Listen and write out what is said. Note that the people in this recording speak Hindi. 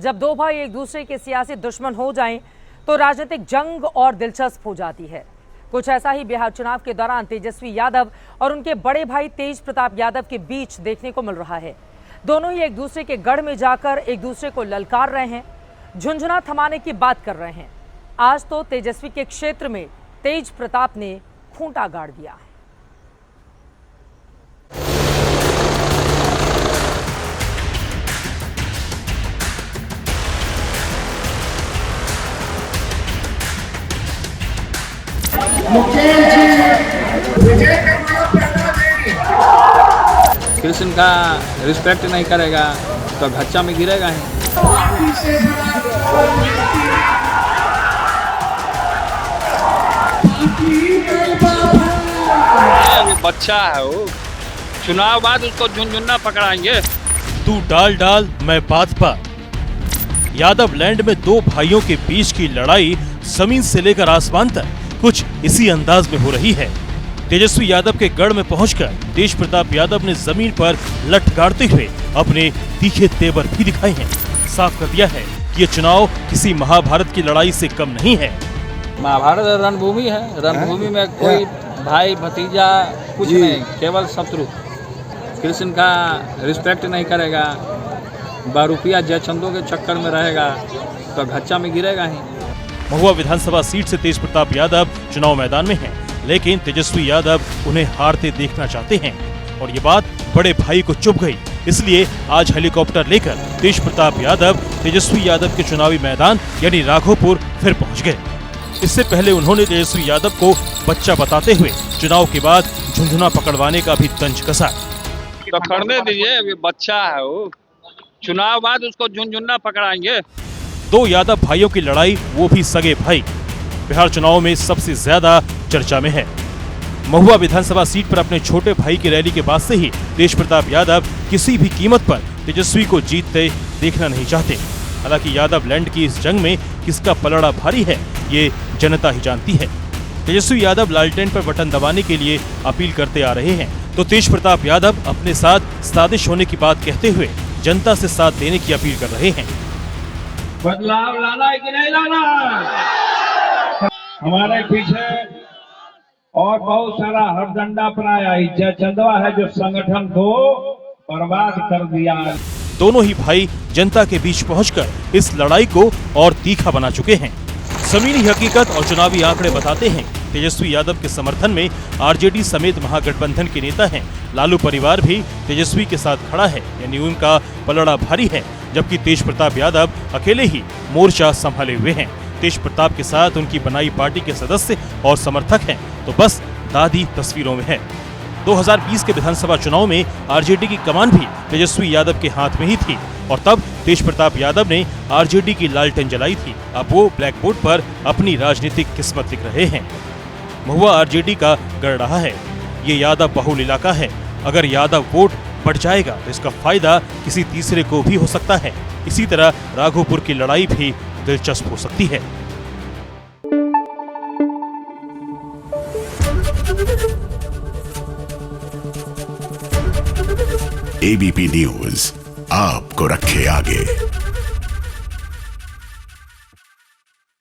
जब दो भाई एक दूसरे के सियासी दुश्मन हो जाएं, तो राजनीतिक जंग और दिलचस्प हो जाती है। कुछ ऐसा ही बिहार चुनाव के दौरान तेजस्वी यादव और उनके बड़े भाई तेज प्रताप यादव के बीच देखने को मिल रहा है। दोनों ही एक दूसरे के गढ़ में जाकर एक दूसरे को ललकार रहे हैं, झुंझुना थमाने की बात कर रहे हैं। आज तो तेजस्वी के क्षेत्र में तेज प्रताप ने खूंटा गाड़ दिया है। कृष्ण का रिस्पेक्ट नहीं करेगा तो घच्चा में गिरेगा ही। अभी बच्चा है वो, चुनाव बाद उसको झुनझुना पकड़ाएंगे। तू डाल डाल मैं बात पर। यादव लैंड में दो भाइयों के बीच की लड़ाई जमीन से लेकर आसमान तक कुछ इसी अंदाज में हो रही है। तेजस्वी यादव के गढ़ में पहुंचकर तेज प्रताप यादव ने जमीन पर लठ गाड़ते हुए अपने तीखे तेवर भी दिखाए हैं। साफ कर दिया है कि ये चुनाव किसी महाभारत की लड़ाई से कम नहीं है। महाभारत रणभूमि है, रणभूमि में कोई भाई भतीजा कुछ नहीं, केवल शत्रु। कृष्ण का रिस्पेक्ट नहीं करेगा, बारूपिया जयचंदों के चक्कर में रहेगा तो घच्चा में गिरेगा ही। महुआ विधानसभा सीट से तेज प्रताप यादव चुनाव मैदान में हैं, लेकिन तेजस्वी यादव उन्हें हारते देखना चाहते हैं और ये बात बड़े भाई को चुभ गई। इसलिए आज हेलीकॉप्टर लेकर तेज प्रताप यादव तेजस्वी यादव के चुनावी मैदान यानी राघोपुर फिर पहुंच गए। इससे पहले उन्होंने तेजस्वी यादव को बच्चा बताते हुए चुनाव के बाद झुंझुना पकड़वाने का भी तंज कसा। पकड़ने दीजिए, अभी बच्चा है वो, चुनाव बाद उसको झुनझुना पकड़ाएंगे। दो यादव भाइयों की लड़ाई, वो भी सगे भाई, बिहार चुनाव में सबसे ज्यादा चर्चा में है। महुआ विधानसभा सीट पर अपने छोटे भाई की रैली के बाद से ही तेज प्रताप यादव किसी भी कीमत पर तेजस्वी को जीतते देखना नहीं चाहते। हालांकि यादव लैंड की इस जंग में किसका पलड़ा भारी है, ये जनता ही जानती है। तेजस्वी यादव लालटेन पर बटन दबाने के लिए अपील करते आ रहे हैं, तो तेज प्रताप यादव अपने साथ साजिश होने की बात कहते हुए जनता से साथ देने की अपील कर रहे हैं। बदलाव लाना है कि नहीं लाना? हमारे पीछे और बहुत सारा हरदंडा अपनाया, जयचंदवा है जो संगठन को बर्बाद कर दिया। दोनों ही भाई जनता के बीच पहुंचकर इस लड़ाई को और तीखा बना चुके हैं। जमीनी हकीकत और चुनावी आंकड़े बताते हैं तेजस्वी यादव के समर्थन में आरजेडी समेत महागठबंधन के नेता हैं। लालू परिवार भी तेजस्वी के साथ खड़ा है, यानी उनका पलड़ा भारी है, जबकि तेज प्रताप यादव अकेले ही मोर्चा संभाले हुए हैं। तेज प्रताप के साथ उनकी बनाई पार्टी के सदस्य और समर्थक हैं, तो बस दादी तस्वीरों में है। 2020 के विधानसभा चुनाव में आरजेडी की कमान भी तेजस्वी यादव के हाथ में ही थी और तब तेज प्रताप यादव ने आरजेडी की लालटेन जलाई थी। अब वो ब्लैक बोर्ड पर अपनी राजनीतिक किस्मत लिख रहे हैं। महुआ आरजेडी का गढ़ रहा है। ये यादव बहुल इलाका है। अगर यादव वोट बढ़ जाएगा तो इसका फायदा किसी तीसरे को भी हो सकता है। इसी तरह राघोपुर की लड़ाई भी दिलचस्प हो सकती है। एबीपी न्यूज आपको रखे आगे।